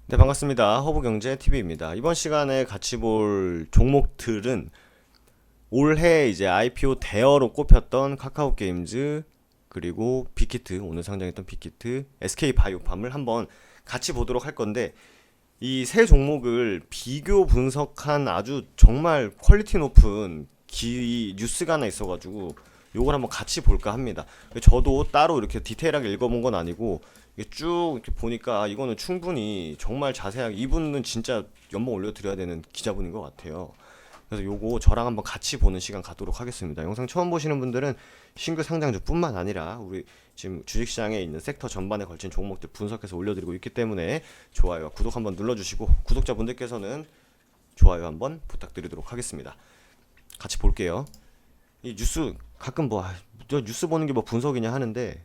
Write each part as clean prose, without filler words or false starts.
네, 반갑습니다. 허브경제TV입니다. 이번 시간에 같이 볼 종목들은 올해 이제 IPO 대어로 꼽혔던 카카오게임즈, 그리고 빅히트, 오늘 상장했던 빅히트, SK바이오팜을 한번 같이 보도록 할 건데, 이 세 종목을 비교 분석한 아주 정말 퀄리티 높은 뉴스가 하나 있어가지고 요걸 한번 같이 볼까 합니다. 저도 따로 이렇게 디테일하게 읽어본 건 아니고 이게 쭉 이렇게 보니까 이거는 충분히 정말 자세하게, 이분은 진짜 연봉 올려드려야 되는 기자분인 것 같아요. 그래서 요거 저랑 한번 같이 보는 시간 갖도록 하겠습니다. 영상 처음 보시는 분들은 신규 상장주뿐만 아니라 우리 지금 주식시장에 있는 섹터 전반에 걸친 종목들 분석해서 올려드리고 있기 때문에 좋아요와 구독 한번 눌러주시고, 구독자분들께서는 좋아요 한번 부탁드리도록 하겠습니다. 같이 볼게요. 이 뉴스 가끔 저 뉴스 보는 게 뭐 분석이냐 하는데,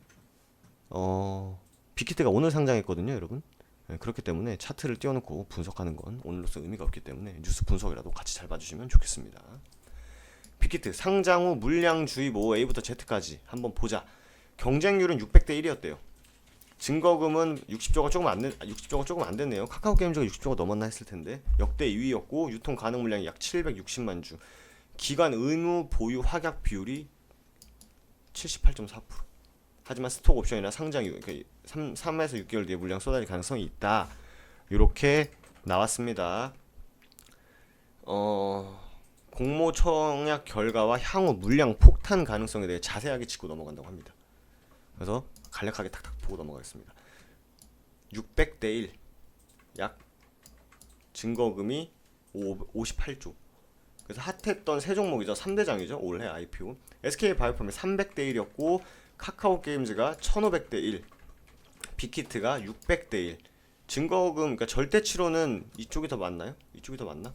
빅히트가 오늘 상장했거든요, 여러분. 네, 그렇기 때문에 차트를 띄워놓고 분석하는 건 오늘로서 의미가 없기 때문에 뉴스 분석이라도 같이 잘 봐주시면 좋겠습니다. 빅히트 상장 후 물량주의 A부터 Z까지 한번 보자. 경쟁률은 600대 1이었대요. 증거금은 60조가 조금 안 됐네요. 카카오게임즈가 60조가 넘었나 했을 텐데 역대 2위였고, 유통 가능 물량이 약 760만 주. 기관 의무 보유 확약 비율이 78.4%. 하지만 스톡 옵션이나 상장 이후, 그러니까 3에서 6개월 뒤에 물량 쏟아질 가능성이 있다. 이렇게 나왔습니다. 공모 청약 결과와 향후 물량 폭탄 가능성에 대해 자세하게 짚고 넘어간다고 합니다. 그래서 간략하게 탁탁 보고 넘어가겠습니다. 600대 1, 약 증거금이 58조. 그래서 핫했던 세 종목이죠. 3대장이죠. 올해 IPO. SK바이오팜이 300대 1이었고, 카카오게임즈가 1500대 1, 빅히트가 600대 1. 증거금, 그러니까 절대치로는 이쪽이 더 많나요? 이쪽이 더 맞나?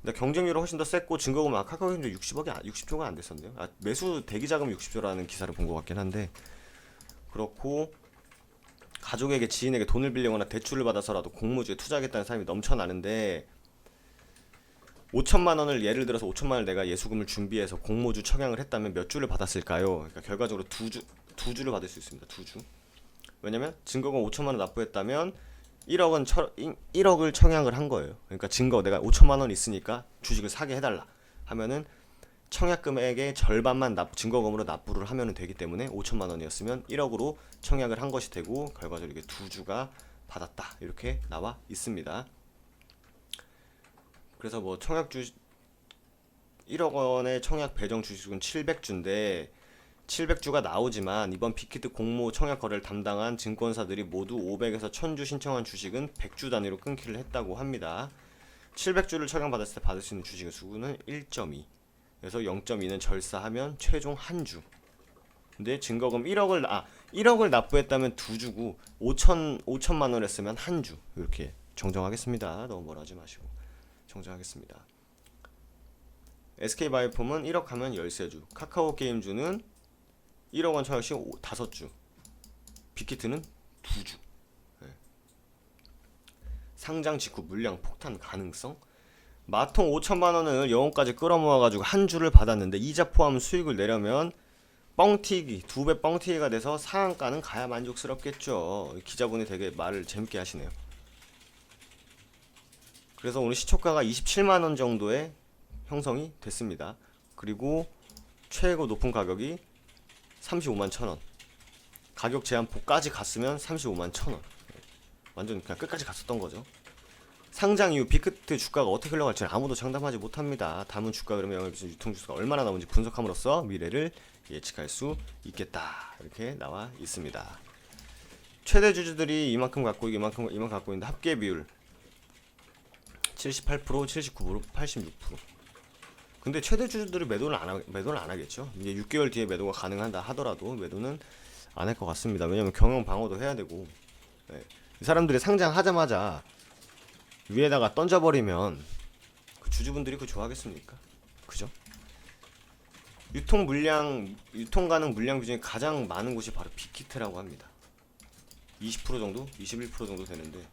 근데 경쟁률은 훨씬 더 셌고, 증거금 카카오게임즈 60조가 안 됐었네요. 매수 대기자금 60조라는 기사를 본 것 같긴 한데, 그렇고 가족에게, 지인에게 돈을 빌리거나 대출을 받아서라도 공모주에 투자하겠다는 사람이 넘쳐나는데, 5천만 원을, 예를 들어서 5천만 원을 내가 예수금을 준비해서 공모주 청약을 했다면 몇 주를 받았을까요? 그러니까 결과적으로 두 주를 받을 수 있습니다. 두 주. 왜냐면 증거금 5천만 원 납부했다면 1억을 청약을 한 거예요. 그러니까 내가 5천만 원 있으니까 주식을 사게 해달라 하면은 청약 금액의 절반만 증거금으로 납부를 하면 되기 때문에 5천만 원이었으면 1억으로 청약을 한 것이 되고, 결과적으로 이게 두 주가 받았다. 이렇게 나와 있습니다. 그래서 뭐 1억 원의 청약 배정 주식은 700주인데 700주가 나오지만, 이번 빅히트 공모 청약 거래를 담당한 증권사들이 모두 500에서 1000주 신청한 주식은 100주 단위로 끊기를 했다고 합니다. 700주를 청약받았을 때 받을 수 있는 주식의 수는 1.2. 그래서 0.2는 절사하면 최종 한 주. 근데 증거금 1억을 납부했다면 두 주고, 5천만 원 했으면 한 주. 이렇게 정정하겠습니다. 너무 뭐라 하지 마시고 정정하겠습니다. SK바이오팜은 1억 하면 13주, 카카오게임즈는 1억 원 청약 시 5주, 빅히트는 2주. 네. 상장 직후 물량 폭탄 가능성. 마통 5천만 원을 영혼까지 끌어모아가지고 한 주를 받았는데 이자 포함 수익을 내려면 뻥튀기, 2배 뻥튀기가 돼서 상한가는 가야 만족스럽겠죠. 기자분이 되게 말을 재밌게 하시네요. 그래서 오늘 시초가가 27만 원 정도에 형성이 됐습니다. 그리고 최고 높은 가격이 35만 1천원. 가격 제한폭까지 갔으면 35만 1천원. 완전 그냥 끝까지 갔었던 거죠. 상장 이후 빅히트 주가가 어떻게 흘러갈지는 아무도 장담하지 못합니다. 담은 주가 그러면 영업비중 유통 주수가 얼마나 나오는지 분석함으로써 미래를 예측할 수 있겠다. 이렇게 나와 있습니다. 최대 주주들이 이만큼 갖고 있고 이만큼 갖고 있는데 합계 비율 78%, 79%, 86%. 근데 최대 주주들이 매도는 안 하겠죠. 이제 6개월 뒤에 매도가 가능하다 하더라도 매도는 안 할 것 같습니다. 왜냐면 경영 방어도 해야 되고, 네. 이 사람들이 상장하자마자 위에다가 던져버리면 그 주주분들이 그거 좋아하겠습니까? 그죠? 유통 가능 물량 비중이 가장 많은 곳이 바로 빅히트라고 합니다. 20% 정도, 21% 정도 되는데,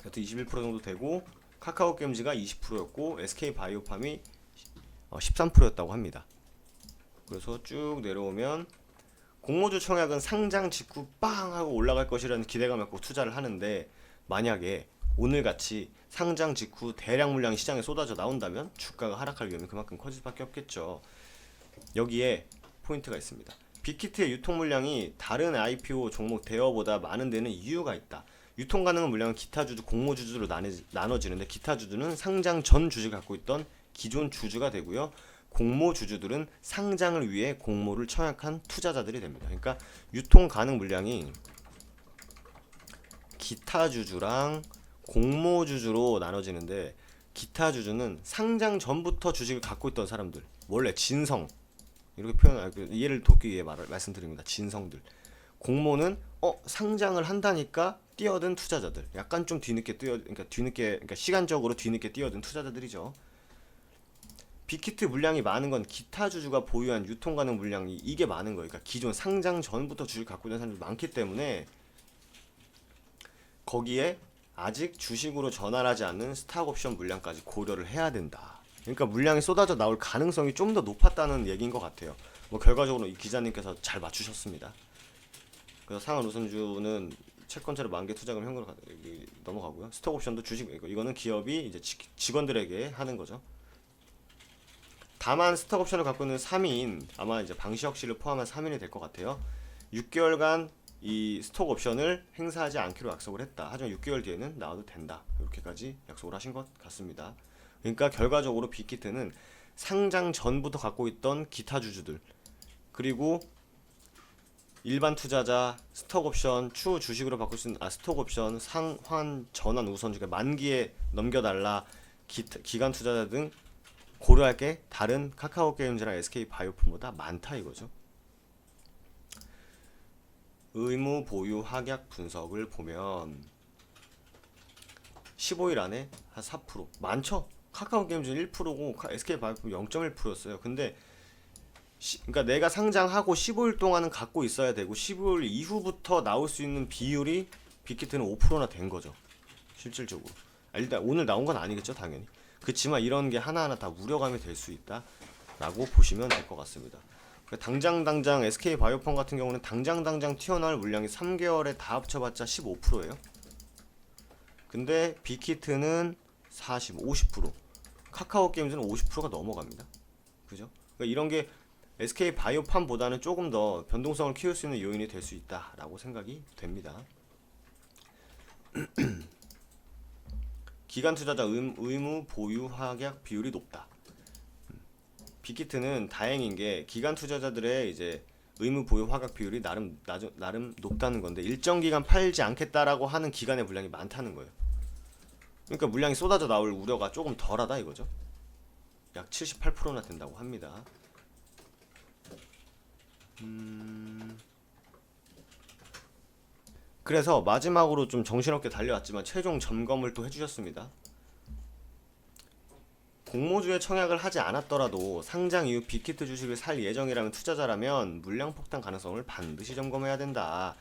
여튼 21% 정도 되고, 카카오게임즈가 20%였고 SK바이오팜이 13%였다고 합니다. 그래서 쭉 내려오면 공모주 청약은 상장 직후 빵 하고 올라갈 것이라는 기대감을 갖고 투자를 하는데, 만약에 오늘같이 상장 직후 대량 물량이 시장에 쏟아져 나온다면 주가가 하락할 위험이 그만큼 커질 수밖에 없겠죠. 여기에 포인트가 있습니다. 빅히트의 유통 물량이 다른 IPO 종목 대여보다 많은 데는 이유가 있다. 유통 가능한 물량은 기타 주주, 공모 주주로 나눠지는데 기타 주주는 상장 전 주식을 갖고 있던 기존 주주가 되고요. 공모 주주들은 상장을 위해 공모를 청약한 투자자들이 됩니다. 그러니까 유통 가능 물량이 기타 주주랑 공모 주주로 나눠지는데 기타 주주는 상장 전부터 주식을 갖고 있던 사람들, 원래 진성 이렇게 이해를 돕기 위해 말씀드립니다. 진성들. 공모는 상장을 한다니까 뛰어든 투자자들. 약간 좀 그러니까 시간적으로 뒤늦게 뛰어든 투자자들이죠. 빅히트 물량이 많은 건 기타 주주가 보유한 유통 가능 물량이 이게 많은 거예요. 그러니까 기존 상장 전부터 주식 갖고 있는 사람들이 많기 때문에 거기에 아직 주식으로 전환하지 않는 스탁 옵션 물량까지 고려를 해야 된다. 그러니까 물량이 쏟아져 나올 가능성이 좀 더 높았다는 얘기인 것 같아요. 뭐 결과적으로 이 기자님께서 잘 맞추셨습니다. 그래서 상한 우선주는 채권자료 만기 투자금 현금으로 넘어가고요. 스톡 옵션도 주식 이거는 기업이 이제 직원들에게 하는 거죠. 다만 스톡 옵션을 갖고 있는 3인 아마 이제 방시혁 씨를 포함한 3인이 될 것 같아요. 6개월간 이 스톡 옵션을 행사하지 않기로 약속을 했다. 하지만 6개월 뒤에는 나와도 된다. 이렇게까지 약속을 하신 것 같습니다. 그러니까 결과적으로 빅히트는 상장 전부터 갖고 있던 기타 주주들 그리고 일반 투자자 스톡 옵션 추후 주식으로 바꿀 수 있는 스톡 옵션 상환 전환 우선주가 만기에 넘겨달라 기관 투자자 등 고려할 게 다른 카카오 게임즈랑 SK 바이오품보다 많다 이거죠. 의무 보유 확약 분석을 보면 15일 안에 한 4% 많죠. 카카오 게임즈는 1%고 SK 바이오품 0.1%였어요. 근데 그러니까 내가 상장하고 15일 동안은 갖고 있어야 되고 15일 이후부터 나올 수 있는 비율이 빅히트는 5%나 된 거죠. 실질적으로. 일단 오늘 나온 건 아니겠죠, 당연히. 그렇지만 이런 게 하나하나 다 우려감이 될 수 있다라고 보시면 될 것 같습니다. 당장 SK 바이오펌 같은 경우는 당장 튀어나올 물량이 3개월에 다 합쳐봤자 15%예요. 근데 빅히트는 50%, 카카오 게임즈는 50%가 넘어갑니다. 그죠? 그러니까 이런 게 SK 바이오팜보다는 조금 더 변동성을 키울 수 있는 요인이 될 수 있다라고 생각이 됩니다. 기관 투자자 의무 보유 확약 비율이 높다. 빅히트는 다행인 게 기관 투자자들의 이제 의무 보유 확약 비율이 나름 높다는 건데 일정 기간 팔지 않겠다라고 하는 기관의 물량이 많다는 거예요. 그러니까 물량이 쏟아져 나올 우려가 조금 덜하다 이거죠. 약 78%나 된다고 합니다. 그래서 마지막으로 좀 정신없게 달려왔지만 최종 점검을 또 해주셨습니다. 공모주에 청약을 하지 않았더라도 상장 이후 빅히트 주식을 살 예정이라면 투자자라면 물량 폭탄 가능성을 반드시 점검해야 된다.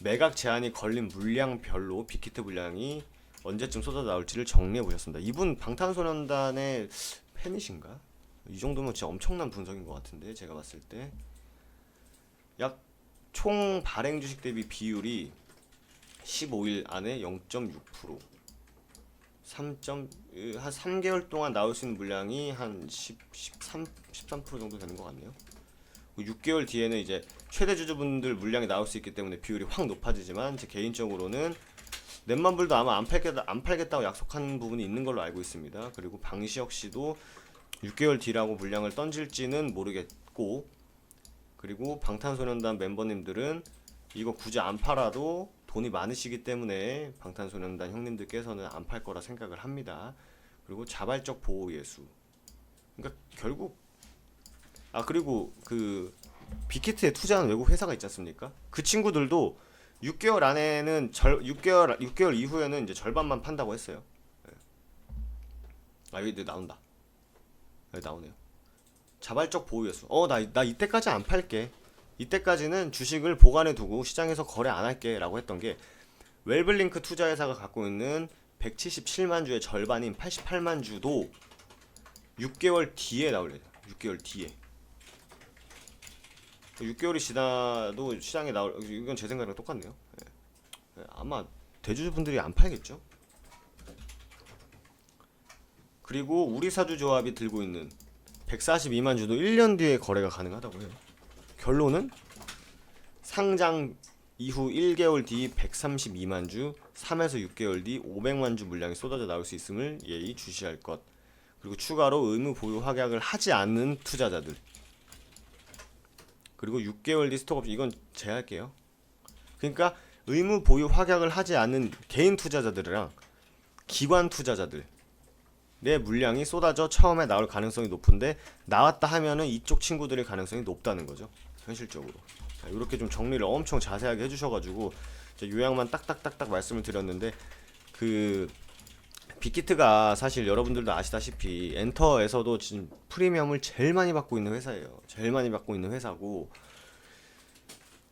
매각 제한이 걸린 물량별로 빅히트 물량이 언제쯤 쏟아 나올지를 정리해 보셨습니다. 이분 방탄소년단의 팬이신가? 이 정도면 진짜 엄청난 분석인 것 같은데 제가 봤을 때 약 총 발행 주식 대비 비율이 15일 안에 0.6%, 한 3개월 동안 나올 수 있는 물량이 한 13% 정도 되는 것 같네요. 6개월 뒤에는 이제 최대 주주분들 물량이 나올 수 있기 때문에 비율이 확 높아지지만 제 개인적으로는 넷만불도 아마 안 팔겠다고 약속한 부분이 있는 걸로 알고 있습니다. 그리고 방시혁 씨도 6개월 뒤라고 물량을 던질지는 모르겠고, 그리고 방탄소년단 멤버님들은 이거 굳이 안 팔아도 돈이 많으시기 때문에 방탄소년단 형님들께서는 안 팔 거라 생각을 합니다. 그리고 자발적 보호 예수. 그러니까 결국 그리고 그 빅히트에 투자한 외국 회사가 있지 않습니까? 그 친구들도 6개월 안에는 6개월 이후에는 이제 절반만 판다고 했어요. 여기 나온다. 여기 나오네요. 자발적 보호 예수. 나 이때까지 안 팔게. 이때까지는 주식을 보관해 두고 시장에서 거래 안 할게 라고 했던 게 웰블링크 투자회사가 갖고 있는 177만 주의 절반인 88만 주도 6개월 뒤에 나올래요. 6개월 뒤에. 6개월이 지나도 시장에 나올, 이건 제 생각이랑 똑같네요. 아마 대주주분들이 안 팔겠죠. 그리고 우리사주조합이 들고 있는 142만 주도 1년 뒤에 거래가 가능하다고 해요. 결론은 상장 이후 1개월 뒤 132만 주, 3에서 6개월 뒤 500만 주 물량이 쏟아져 나올 수 있음을 예의 주시할 것. 그리고 추가로 의무 보유 확약을 하지 않는 투자자들. 그리고 6개월 뒤 스톡 옵션, 이건 제가 할게요. 그러니까 의무 보유 확약을 하지 않는 개인 투자자들이랑 기관 투자자들 내 물량이 쏟아져 처음에 나올 가능성이 높은데 나왔다 하면은 이쪽 친구들의 가능성이 높다는 거죠. 현실적으로. 자, 이렇게 좀 정리를 엄청 자세하게 해주셔가지고 요약만 딱딱딱딱 말씀을 드렸는데 그 빅히트가 사실 여러분들도 아시다시피 엔터에서도 지금 프리미엄을 제일 많이 받고 있는 회사예요. 제일 많이 받고 있는 회사고,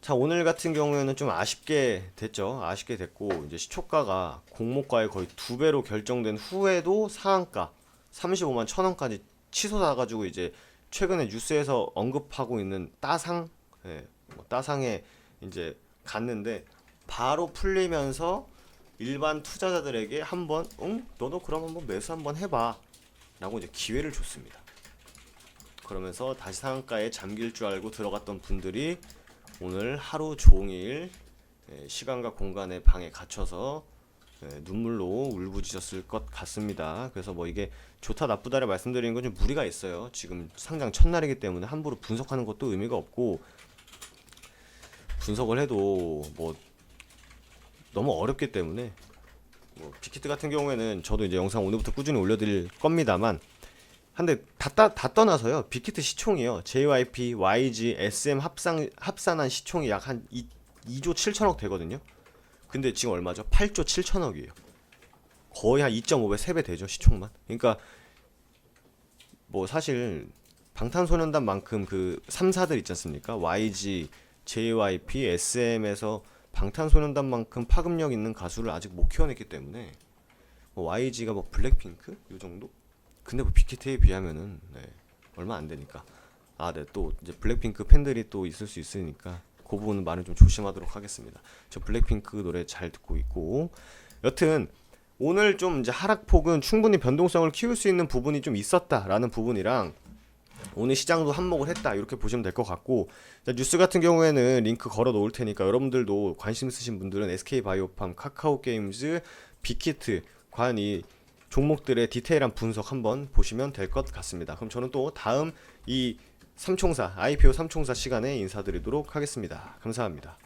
자 오늘 같은 경우에는 좀 아쉽게 됐죠. 아쉽게 됐고 이제 시초가가 공모가의 거의 2배로 결정된 후에도 상한가 35만 1,000원까지 치솟아가지고 이제 최근에 뉴스에서 언급하고 있는 따상, 예, 뭐 따상에 이제 갔는데 바로 풀리면서 일반 투자자들에게 한번 너도 그럼 한번 매수 한번 해봐 라고 이제 기회를 줬습니다. 그러면서 다시 상한가에 잠길 줄 알고 들어갔던 분들이 오늘 하루 종일 시간과 공간의 방에 갇혀서 눈물로 울부짖었을 것 같습니다. 그래서 뭐 이게 좋다 나쁘다를 말씀드리는 건 좀 무리가 있어요. 지금 상장 첫날이기 때문에 함부로 분석하는 것도 의미가 없고, 분석을 해도 뭐 너무 어렵기 때문에 뭐 빅히트 같은 경우에는 저도 이제 영상 오늘부터 꾸준히 올려드릴 겁니다만, 한데 다 떠나서요. 빅히트 시총이요. JYP, YG, SM 합산한 시총이 약 한 2조 7천억 되거든요. 근데 지금 얼마죠? 8조 7천억이에요. 거의 한 2.5배, 3배 되죠, 시총만. 그러니까 뭐 사실 방탄소년단만큼 그 3사들 있지 않습니까? YG, JYP, SM에서 방탄소년단만큼 파급력 있는 가수를 아직 못 키워냈기 때문에 뭐 YG가 뭐 블랙핑크 요 정도? 근데 뭐 빅히트에 비하면은 얼마 안 되니까. 네, 또 이제 블랙핑크 팬들이 또 있을 수 있으니까 그 부분은 말은 좀 조심하도록 하겠습니다. 저 블랙핑크 노래 잘 듣고 있고, 여튼 오늘 좀 이제 하락폭은 충분히 변동성을 키울 수 있는 부분이 좀 있었다라는 부분이랑 오늘 시장도 한몫을 했다 이렇게 보시면 될 것 같고, 자, 뉴스 같은 경우에는 링크 걸어 놓을 테니까 여러분들도 관심 있으신 분들은 SK바이오팜, 카카오게임즈, 빅히트 과연 이 종목들의 디테일한 분석 한번 보시면 될 것 같습니다. 그럼 저는 또 다음 이 삼총사 IPO 삼총사 시간에 인사드리도록 하겠습니다. 감사합니다.